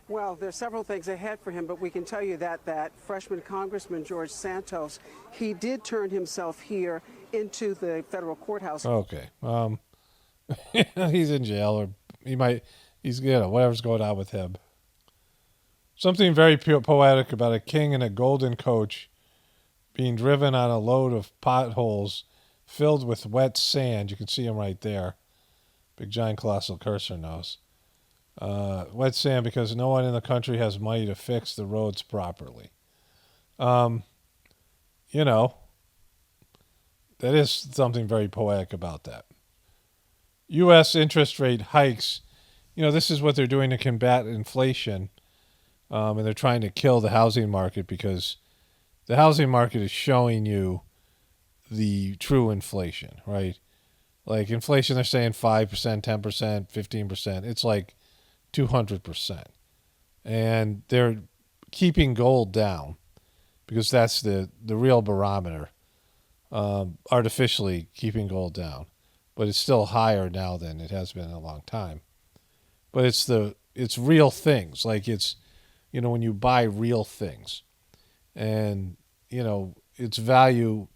Well, there's several things ahead for him, but we can tell you that freshman Congressman George Santos, he did turn himself here into the federal courthouse. Okay. He's in jail, or he's whatever's going on with him. Something very poetic about a king in a golden coach being driven on a load of potholes filled with wet sand. You can see him right there. Big giant colossal cursor knows. Wet sand because no one in the country has money to fix the roads properly. That is something very poetic about that. U.S. interest rate hikes. This is what they're doing to combat inflation. And they're trying to kill the housing market because the housing market is showing you the true inflation, right? Like inflation, they're saying 5%, 10%, 15%. It's like 200%. And they're keeping gold down because that's the real barometer, artificially keeping gold down. But it's still higher now than it has been in a long time. But it's real things. Like it's, when you buy real things and, its value,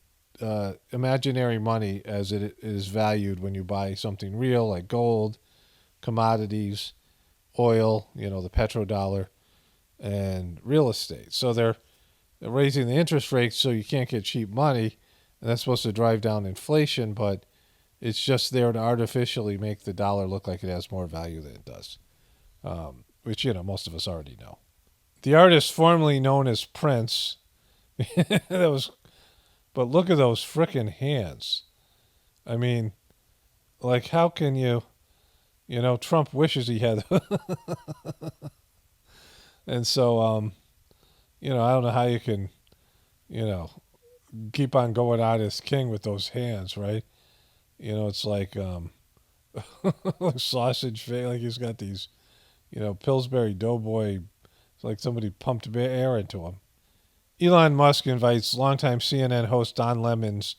imaginary money as it is valued when you buy something real like gold, commodities, oil, the petrodollar, and real estate. So they're raising the interest rates so you can't get cheap money, and that's supposed to drive down inflation, but it's just there to artificially make the dollar look like it has more value than it does, which, most of us already know. The artist formerly known as Prince, but look at those frickin' hands. I mean, like, how can you, Trump wishes he had. And so, I don't know how you can, keep on going on as king with those hands, right? It's like sausage face, like he's got these, Pillsbury Doughboy. It's like somebody pumped air into him. Elon Musk invites longtime CNN host Don Lemons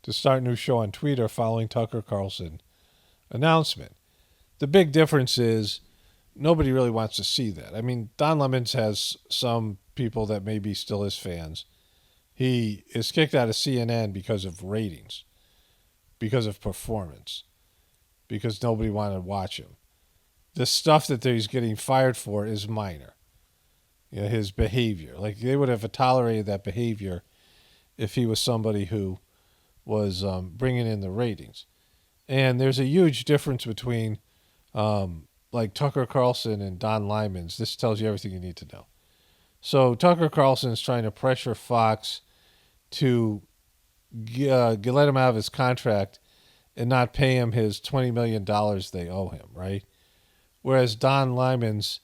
to start a new show on Twitter following Tucker Carlson announcement. The big difference is nobody really wants to see that. I mean, Don Lemons has some people that may be still his fans. He is kicked out of CNN because of ratings, because of performance, because nobody wanted to watch him. The stuff that he's getting fired for is minor. His behavior. Like, they would have tolerated that behavior if he was somebody who was bringing in the ratings. And there's a huge difference between like Tucker Carlson and Don Lyman's. This tells you everything you need to know. So Tucker Carlson is trying to pressure Fox to let him out of his contract and not pay him his $20 million they owe him, right? Whereas Don Lyman's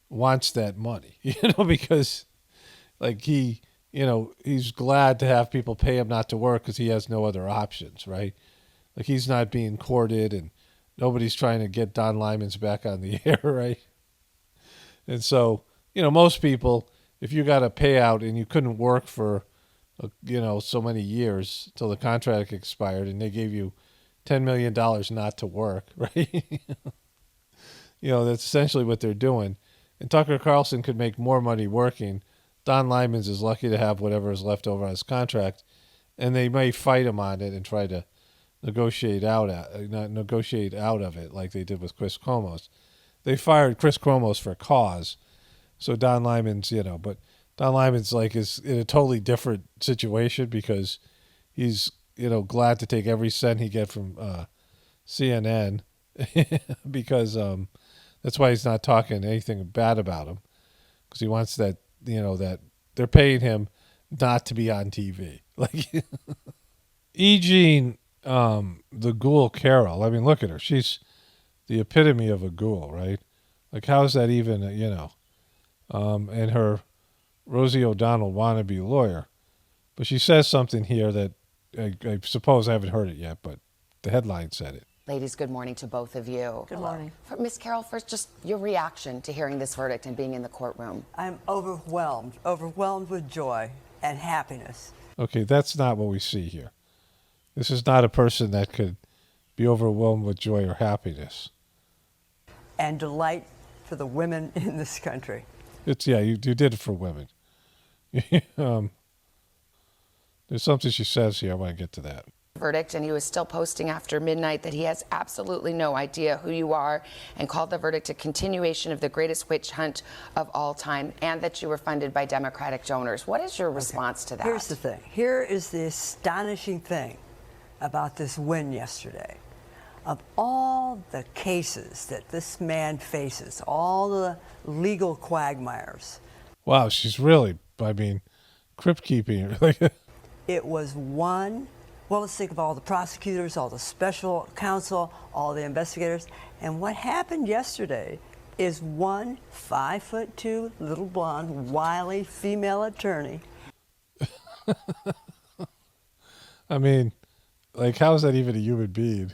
wants that money, because like he's glad to have people pay him not to work because he has no other options, right? Like he's not being courted and nobody's trying to get Don Lyman's back on the air, right? And so, most people, if you got a payout and you couldn't work for, so many years till the contract expired and they gave you $10 million not to work, right? That's essentially what they're doing. And Tucker Carlson could make more money working. Don Lyman's is lucky to have whatever is left over on his contract, and they may fight him on it and try to negotiate out of it like they did with Chris Cuomo's. They fired Chris Cuomo's for cause, so Don Lyman's, but Don Lyman's is in a totally different situation because he's glad to take every cent he get from CNN because that's why he's not talking anything bad about him, because he wants that that they're paying him not to be on TV. Like E. Jean, the Ghoul Carroll. I mean, look at her. She's the epitome of a ghoul, right? Like, how is that even, and her Rosie O'Donnell wannabe lawyer. But she says something here that I suppose I haven't heard it yet, but the headline said it. Ladies, good morning to both of you. Good morning. Ms. Carroll, first, just your reaction to hearing this verdict and being in the courtroom. I'm overwhelmed with joy and happiness. Okay, that's not what we see here. This is not a person that could be overwhelmed with joy or happiness. And delight for the women in this country. You did it for women. There's something she says here. I want to get to that. Verdict, and he was still posting after midnight that he has absolutely no idea who you are, and called the verdict a continuation of the greatest witch hunt of all time, and that you were funded by Democratic donors. What is your response to that? Here's the thing. Here is the astonishing thing about this win yesterday. Of all the cases that this man faces, all the legal quagmires. Wow, she's really, crypt keeping. It was one. Well, let's think of all the prosecutors, all the special counsel, all the investigators. And what happened yesterday is one 5'2", little blonde, wily female attorney. How is that even a human being?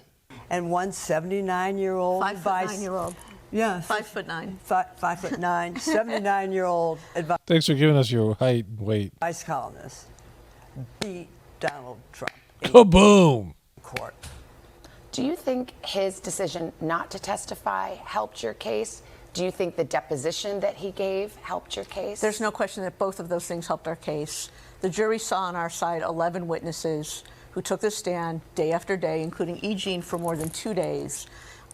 And one 79-year-old 5'9". Yeah. 5'9". 5'9", 79-year-old advice. Thanks for giving us your height and weight. Vice columnist beat Donald Trump. Kaboom! Court. Do you think his decision not to testify helped your case? Do you think the deposition that he gave helped your case? There's no question that both of those things helped our case. The jury saw on our side 11 witnesses who took the stand day after day, including E. Jean for more than 2 days,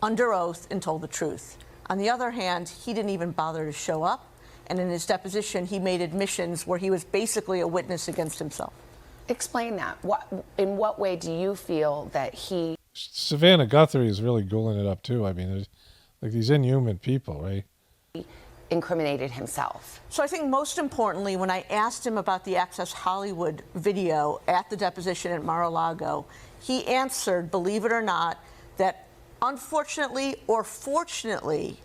under oath, and told the truth. On the other hand, he didn't even bother to show up, and in his deposition, he made admissions where he was basically a witness against himself. Explain that. In what way do you feel that he... Savannah Guthrie is really ghouling it up, too. There's these inhuman people, right? Incriminated himself. So I think most importantly, when I asked him about the Access Hollywood video at the deposition at Mar-a-Lago, he answered, believe it or not, that unfortunately or fortunately,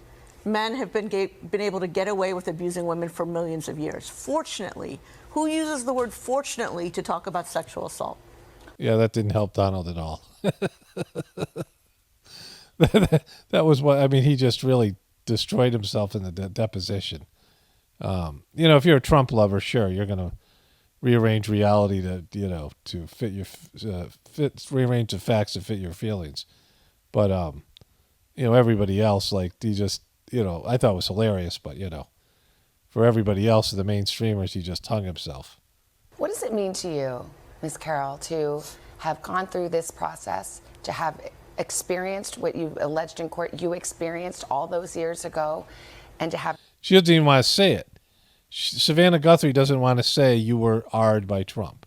men have been able to get away with abusing women for millions of years. Fortunately. Who uses the word fortunately to talk about sexual assault? Yeah, that didn't help Donald at all. That was what, he just really destroyed himself in the deposition. If you're a Trump lover, sure, you're going to rearrange reality to fit your, rearrange the facts to fit your feelings. But, everybody else, he just, I thought it was hilarious, but, for everybody else, the mainstreamers, he just hung himself. What does it mean to you, Ms. Carroll, to have gone through this process, to have experienced what you alleged in court you experienced all those years ago, and to have... She doesn't even want to say it. Savannah Guthrie doesn't want to say you were AR'd by Trump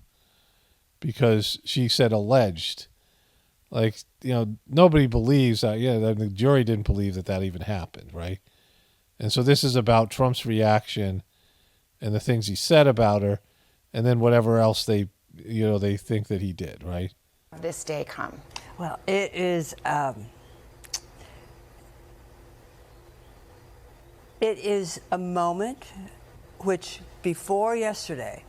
because she said alleged. Like, nobody believes that. Yeah, the jury didn't believe that even happened, right? And so this is about Trump's reaction and the things he said about her, and then whatever else they think that he did, right? This day come. Well, it is. It is a moment which, before yesterday,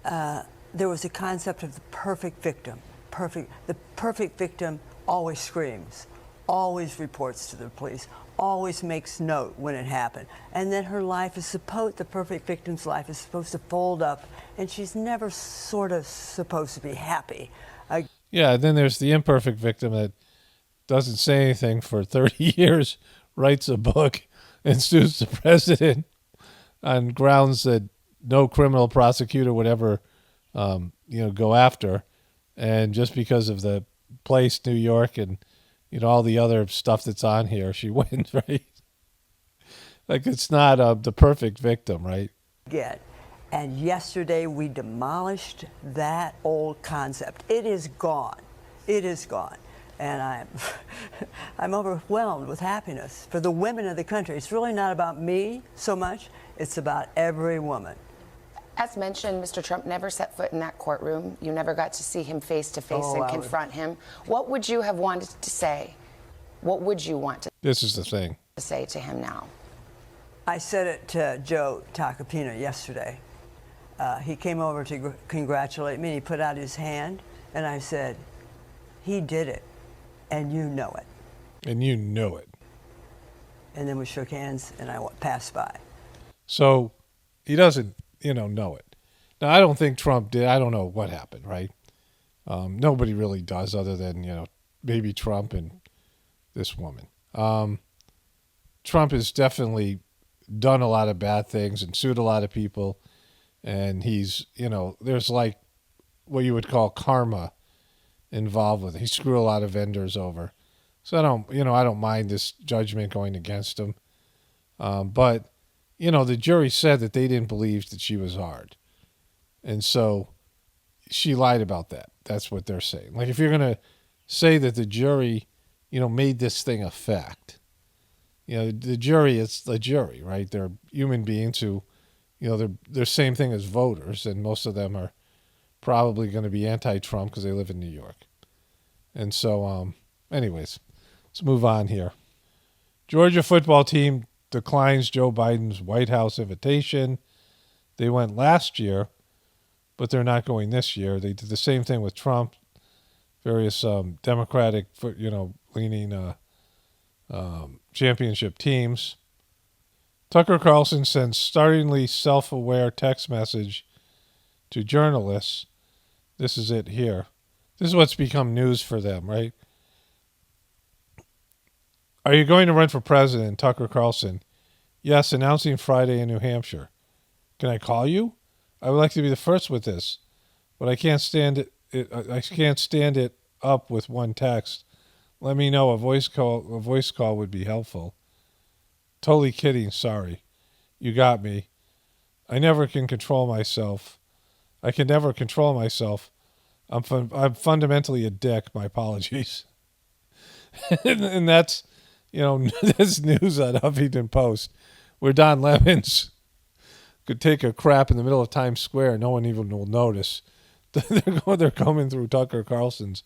there was a concept of the perfect victim. The perfect victim always screams, always reports to the police, always makes note when it happened. And then her life is the perfect victim's life is supposed to fold up, and she's never sort of supposed to be happy. Yeah, then there's the imperfect victim that doesn't say anything for 30 years, writes a book, and sues the president on grounds that no criminal prosecutor would ever, go after. And just because of the place, New York, and, all the other stuff that's on here, she wins, right? Like, it's not the perfect victim, right? And yesterday we demolished that old concept. It is gone. It is gone. And I'm overwhelmed with happiness for the women of the country. It's really not about me so much. It's about every woman. As mentioned, Mr. Trump never set foot in that courtroom. You never got to see him face to face and confront him. What would you have wanted to say? What would you want to This is the thing. say to him now? I said it to Joe Tacopina yesterday. He came over to congratulate me. He put out his hand, and I said, he did it, and you know it. And you know it. And then we shook hands, and I passed by. So he doesn't, know it. Now, I don't think Trump did. I don't know what happened, right? Nobody really does, other than, maybe Trump and this woman. Trump has definitely done a lot of bad things and sued a lot of people. And he's, there's like what you would call karma involved with it. He screwed a lot of vendors over. So I don't mind this judgment going against him. But, the jury said that they didn't believe that she was hard. And so she lied about that. That's what they're saying. Like, if you're going to say that the jury, made this thing a fact, the jury is the jury, right? They're human beings who, they're the same thing as voters, and most of them are probably going to be anti-Trump because they live in New York. And so, anyways, let's move on here. Georgia football team declines Joe Biden's White House invitation. They went last year, but they're not going this year. They did the same thing with Trump. Various Democratic, leaning championship teams. Tucker Carlson sends startlingly self-aware text message to journalists. This is it here. This is what's become news for them, right? Are you going to run for president, Tucker Carlson? Yes, announcing Friday in New Hampshire. Can I call you? I would like to be the first with this, but I can't stand it. I can't stand it up with one text. Let me know. A voice call would be helpful. Totally kidding. Sorry. You got me. I never can control myself. I can never control myself. I'm fundamentally a dick. My apologies. and that's, that's news on Huffington Post, where Don Lemons could take a crap in the middle of Times Square. No one even will notice. They're coming through Tucker Carlson's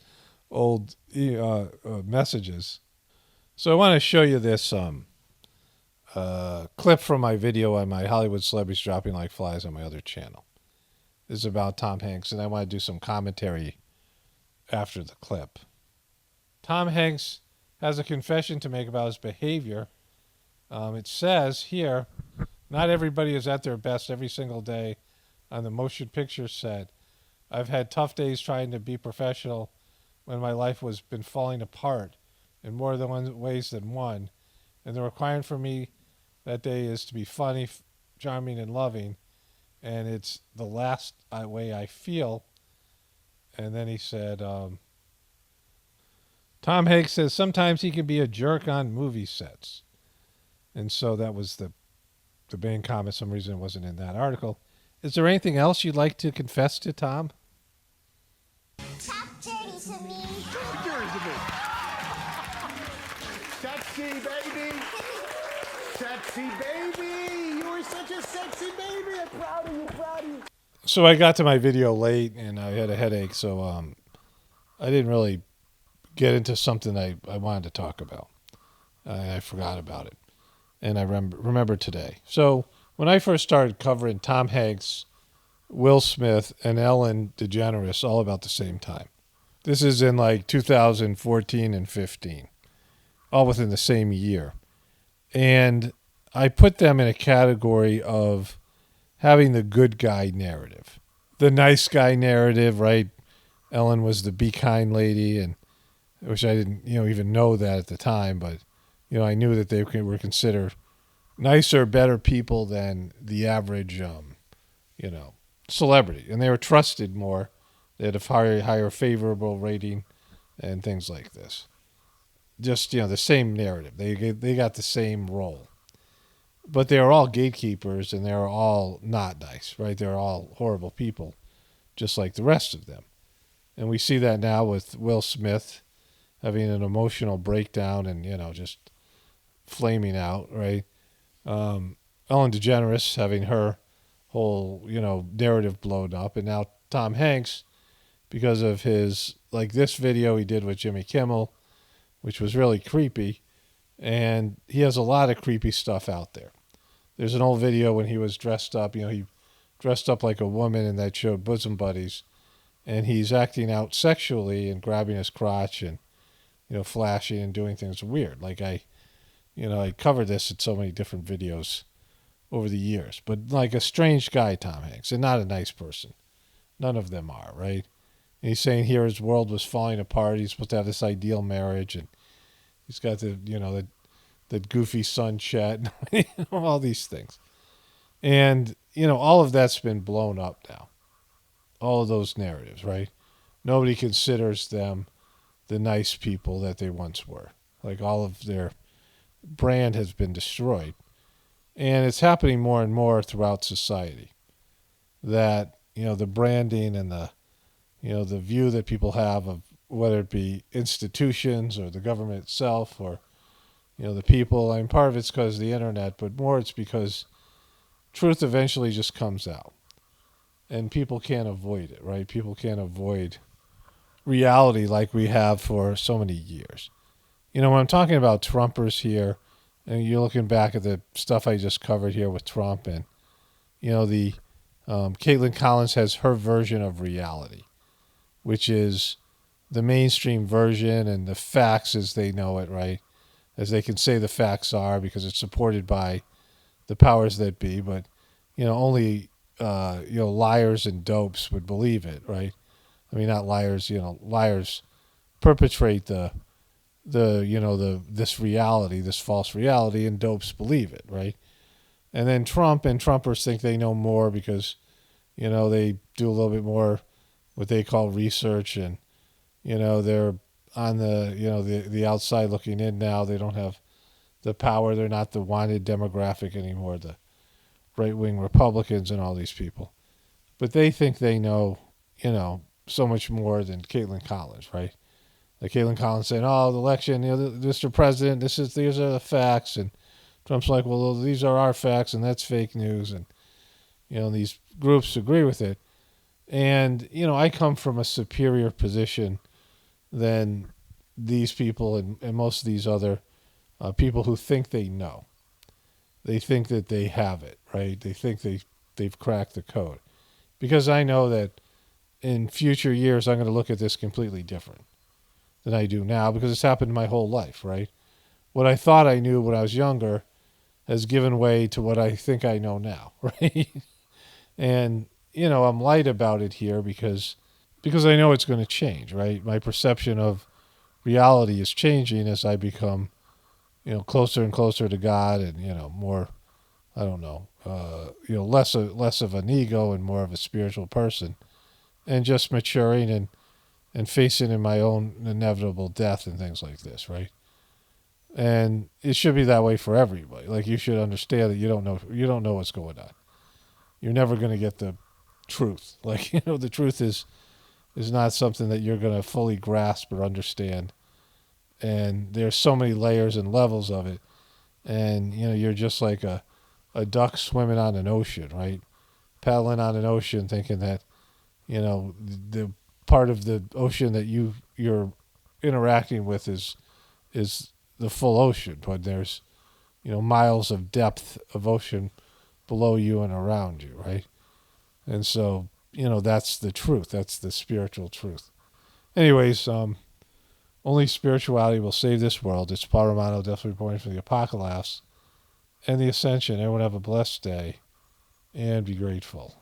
old messages. So I want to show you this clip from my video on my Hollywood celebrities dropping like flies on my other channel. This is about Tom Hanks, and I want to do some commentary after the clip. Tom Hanks has a confession to make about his behavior. It says here, not everybody is at their best every single day on the motion picture set. I've had tough days trying to be professional when my life has been falling apart in more than ways than one. And the requirement for me that day is to be funny, charming, and loving. And it's the last way I feel. And then he said, Tom Hanks says sometimes he can be a jerk on movie sets. And so that was the main comment. For some reason it wasn't in that article. Is there anything else you'd like to confess to, Tom? Talk dirty to me. at me. Sexy baby. Sexy baby. You were such a sexy baby. I'm proud of you, proud of you. So I got to my video late and I had a headache, so I didn't really get into something I wanted to talk about. I forgot about it. And I remember today. So when I first started covering Tom Hanks, Will Smith, and Ellen DeGeneres all about the same time. This is in like 2014 and 15, all within the same year. And I put them in a category of having the good guy narrative. The nice guy narrative, right? Ellen was the be kind lady, and which I didn't, even know that at the time, but, I knew that they were considered nicer, better people than the average, celebrity. And they were trusted more. They had a higher favorable rating and things like this. Just, the same narrative. They got the same role. But they are all gatekeepers, and they're all not nice, right? They're all horrible people, just like the rest of them. And we see that now with Will Smith having an emotional breakdown and, just flaming out, right? Ellen DeGeneres having her whole, narrative blown up. And now Tom Hanks, because of his, like this video he did with Jimmy Kimmel, which was really creepy. And he has a lot of creepy stuff out there. There's an old video when he was dressed up, he dressed up like a woman and that showed bosom buddies. And he's acting out sexually and grabbing his crotch and, flashing and doing things weird. Like I covered this in so many different videos over the years. But like a strange guy, Tom Hanks, and not a nice person. None of them are, right? And he's saying here his world was falling apart. He's supposed to have this ideal marriage, and he's got that goofy son Chet, all these things. And, all of that's been blown up now. All of those narratives, right? Nobody considers them the nice people that they once were. Like all of their brand has been destroyed. And it's happening more and more throughout society. That, the branding and the view that people have of whether it be institutions or the government itself or, the people. I mean, part of it's because of the internet, but more it's because truth eventually just comes out. And people can't avoid it, right? People can't avoid reality like we have for so many years. When I'm talking about Trumpers here, and you're looking back at the stuff I just covered here with Trump, and, the Caitlin Collins has her version of reality, which is the mainstream version and the facts as they know it, right? As they can say the facts are because it's supported by the powers that be, but, only liars and dopes would believe it, right? I mean, not liars, liars perpetrate this reality, this false reality, and dopes believe it, right? And then Trump and Trumpers think they know more because, they do a little bit more what they call research, and, they're on the outside looking in now. They don't have the power. They're not the wanted demographic anymore, the right-wing Republicans and all these people. But they think they know, so much more than Caitlin Collins, right? Like Caitlin Collins saying, "Oh, the election, Mr. President, these are the facts," and Trump's like, "Well, these are our facts, and that's fake news," and these groups agree with it. And I come from a superior position than these people and most of these other people who think they know. They think that they have it, right? They think they've cracked the code, because I know that in future years I'm going to look at this completely different than I do now, because it's happened my whole life, right? What I thought I knew when I was younger has given way to what I think I know now, right? And, I'm light about it here because I know it's going to change, right? My perception of reality is changing as I become, closer and closer to God and, more, I don't know, less of an ego and more of a spiritual person, and just maturing and facing in my own inevitable death and things like this, right? And it should be that way for everybody. Like, you should understand that you don't know what's going on. You're never going to get the truth. Like, the truth is not something that you're going to fully grasp or understand and there's so many layers and levels of it, and you're just like a duck swimming on an ocean, right? Paddling on an ocean, thinking that the part of the ocean that you're interacting with is the full ocean, but there's miles of depth of ocean below you and around you, right? And so that's the truth. That's the spiritual truth. Anyways, only spirituality will save this world. It's Paul Romano, death reporting for the Apocalypse and the Ascension. Everyone have a blessed day and be grateful.